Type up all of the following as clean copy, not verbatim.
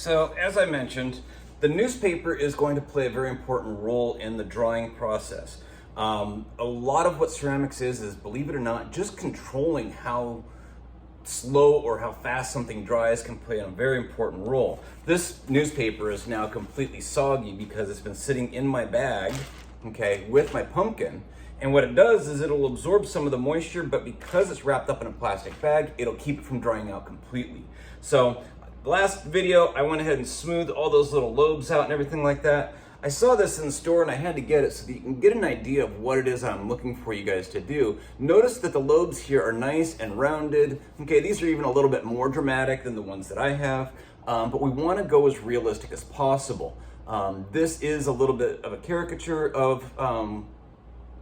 So, as I mentioned, the newspaper is going to play a very important role in the drying process. A lot of what ceramics is, believe it or not, just controlling how slow or how fast something dries can play a very important role. This newspaper is now completely soggy because it's been sitting in my bag, okay, with my pumpkin. And what it does is it'll absorb some of the moisture, but because it's wrapped up in a plastic bag, it'll keep it from drying out completely. So the last video, I went ahead and smoothed all those little lobes out and everything like that. I saw this in the store and I had to get it so that you can get an idea of what it is I'm looking for you guys to do. Notice that the lobes here are nice and rounded. Okay, these are even a little bit more dramatic than the ones that I have, but we want to go as realistic as possible. This is a little bit of a caricature of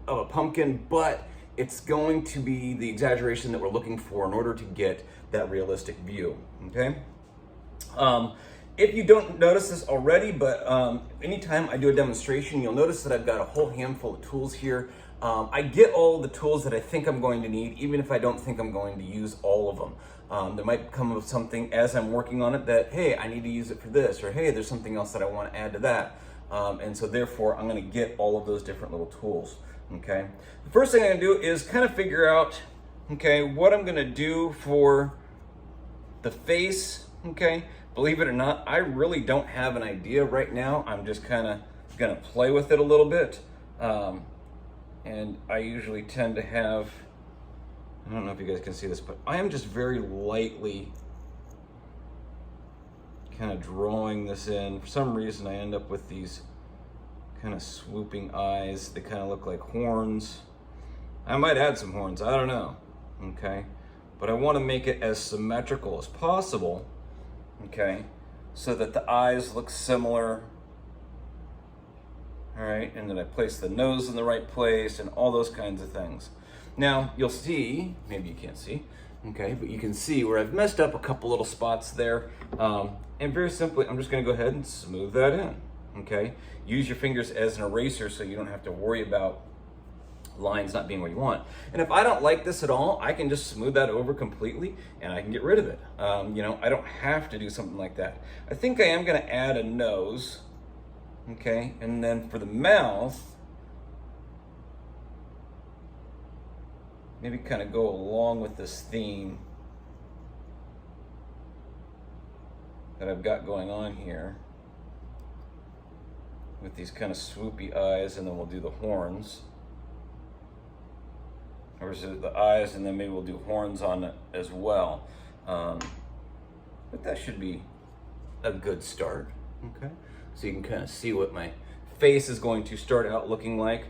a pumpkin, but it's going to be the exaggeration that we're looking for in order to get that realistic view, okay? If you don't notice this already, but anytime I do a demonstration, you'll notice that I've got a whole handful of tools here. I get all the tools that I think I'm going to need, even if I don't think I'm going to use all of them. There might come up something as I'm working on it that, hey, I need to use it for this, or hey, there's something else that I want to add to that. And so therefore, I'm going to get all of those different little tools, okay? The first thing I'm going to do is kind of figure out, okay, what I'm going to do for the face, okay? Believe it or not, I really don't have an idea right now. I'm just kind of going to play with it a little bit. And I usually tend to have, I don't know if you guys can see this, but I am just very lightly kind of drawing this in. For some reason, I end up with these kind of swooping eyes. They kind of look like horns. I might add some horns, I don't know, okay? But I want to make it as symmetrical as possible, okay, so that the eyes look similar. All right, and then I place the nose in the right place and all those kinds of things. Now, you'll see, maybe you can't see, okay, but you can see where I've messed up a couple little spots there. And very simply, I'm just gonna go ahead and smooth that in, okay? Use your fingers as an eraser so you don't have to worry about lines not being where you want. And if I don't like this at all, I can just smooth that over completely and I can get rid of it. You know, I don't have to do something like that. I think I am gonna add a nose, okay? And then for the mouth, maybe kind of go along with this theme that I've got going on here with these kind of swoopy eyes, and then we'll do the horns. Or is it the eyes, and then maybe we'll do horns on it as well. But that should be a good start, okay? So you can kind of see what my face is going to start out looking like.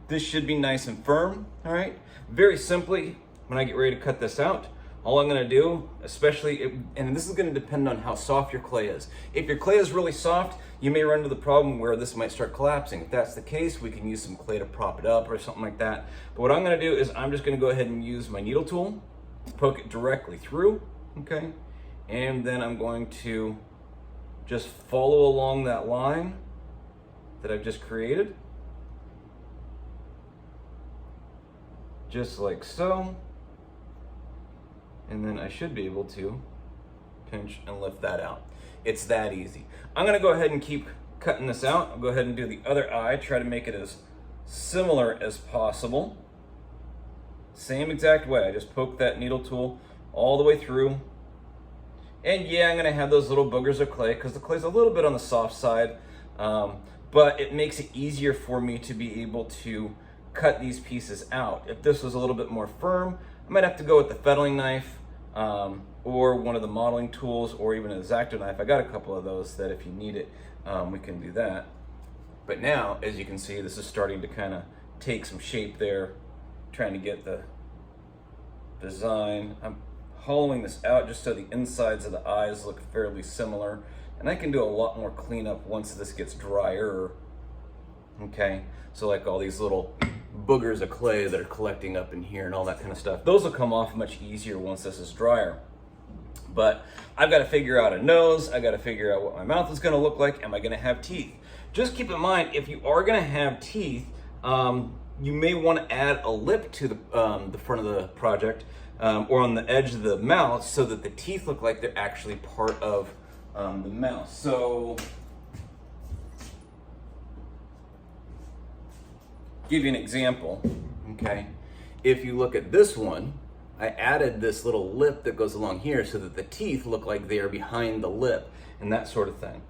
This should be nice and firm, all right? Very simply, when I get ready to cut this out, all I'm gonna do, and this is gonna depend on how soft your clay is. If your clay is really soft, you may run into the problem where this might start collapsing. If that's the case, we can use some clay to prop it up or something like that. But what I'm gonna do is I'm just gonna go ahead and use my needle tool, poke it directly through, okay? And then I'm going to just follow along that line that I've just created. Just like so. And then I should be able to pinch and lift that out. It's that easy. I'm gonna go ahead and keep cutting this out. I'll go ahead and do the other eye, try to make it as similar as possible. Same exact way, I just poke that needle tool all the way through. And yeah, I'm gonna have those little boogers of clay because the clay's a little bit on the soft side, but it makes it easier for me to be able to cut these pieces out. If this was a little bit more firm, I might have to go with the fettling knife or one of the modeling tools, or even an X-Acto knife. I got a couple of those that if you need it, we can do that. But now, as you can see, this is starting to kind of take some shape there, trying to get the design. I'm hollowing this out just so the insides of the eyes look fairly similar, and I can do a lot more cleanup once this gets drier, okay? So like all these little boogers of clay that are collecting up in here and all that kind of stuff, those will come off much easier once this is drier. But I've got to figure out a nose, I got to figure out what my mouth is going to look like. Am I going to have teeth? Just keep in mind, if you are going to have teeth, you may want to add a lip to the front of the project. or on the edge of the mouth, so that the teeth look like they're actually part of the mouth. So, give you an example, okay? If you look at this one, I added this little lip that goes along here so that the teeth look like they are behind the lip and that sort of thing.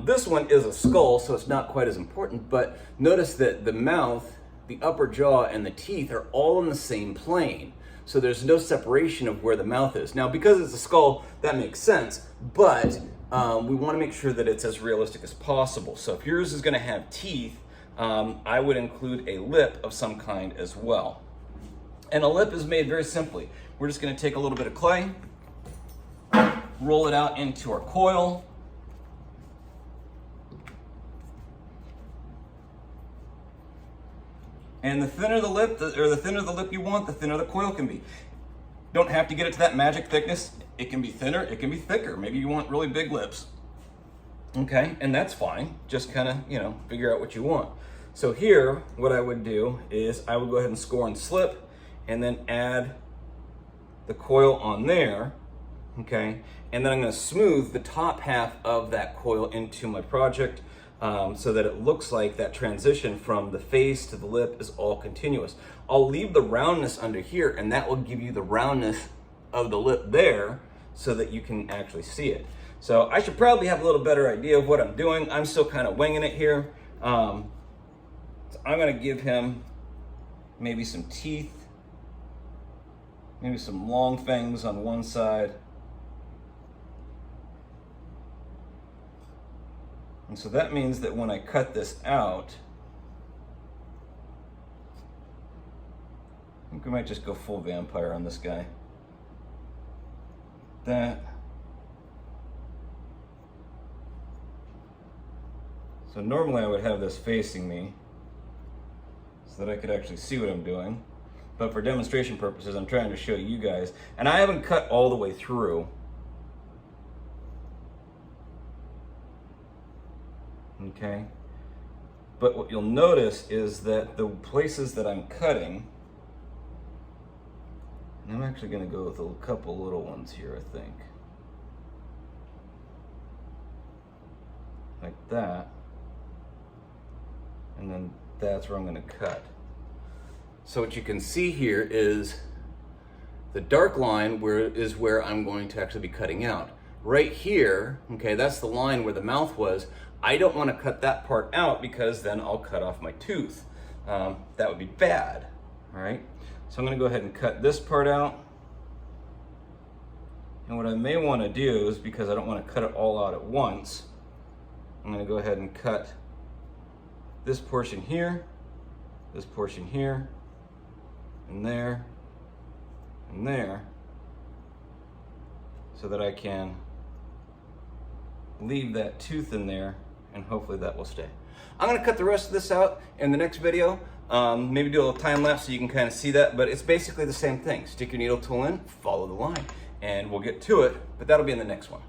This one is a skull, so it's not quite as important, but notice that the mouth, the upper jaw, and the teeth are all in the same plane. So there's no separation of where the mouth is. Now, because it's a skull, that makes sense, but we want to make sure that it's as realistic as possible. So if yours is going to have teeth, I would include a lip of some kind as well. And a lip is made very simply. We're just going to take a little bit of clay, roll it out into our coil, and the thinner the lip, or the thinner the lip you want, the thinner the coil can be. Don't have to get it to that magic thickness. It can be thinner, it can be thicker. Maybe you want really big lips. Okay, and that's fine. Just kind of, figure out what you want. So here, what I would do is I would go ahead and score and slip, and then add the coil on there, okay? And then I'm gonna smooth the top half of that coil into my project so that it looks like that transition from the face to the lip is all continuous. I'll leave the roundness under here, and that will give you the roundness of the lip there so that you can actually see it. So I should probably have a little better idea of what I'm doing. I'm still kind of winging it here. So I'm gonna give him maybe some teeth, maybe some long fangs on one side. And so that means that when I cut this out, I think we might just go full vampire on this guy. That. So normally I would have this facing me so that I could actually see what I'm doing. But for demonstration purposes, I'm trying to show you guys. And I haven't cut all the way through. Okay? But what you'll notice is that the places that I'm cutting, and I'm actually going to go with a couple little ones here, I think. Like that. And then that's where I'm going to cut. So what you can see here is the dark line is where I'm going to actually be cutting out. Right here, okay, that's the line where the mouth was. I don't want to cut that part out because then I'll cut off my tooth. That would be bad, all right? So I'm going to go ahead and cut this part out. And what I may want to do is, because I don't want to cut it all out at once, I'm going to go ahead and cut this portion here, this portion here, and there, so that I can leave that tooth in there, and hopefully that will stay. I'm gonna cut the rest of this out in the next video. Maybe do a little time lapse so you can kind of see that, but it's basically the same thing. Stick your needle tool in, follow the line, and we'll get to it, but that'll be in the next one.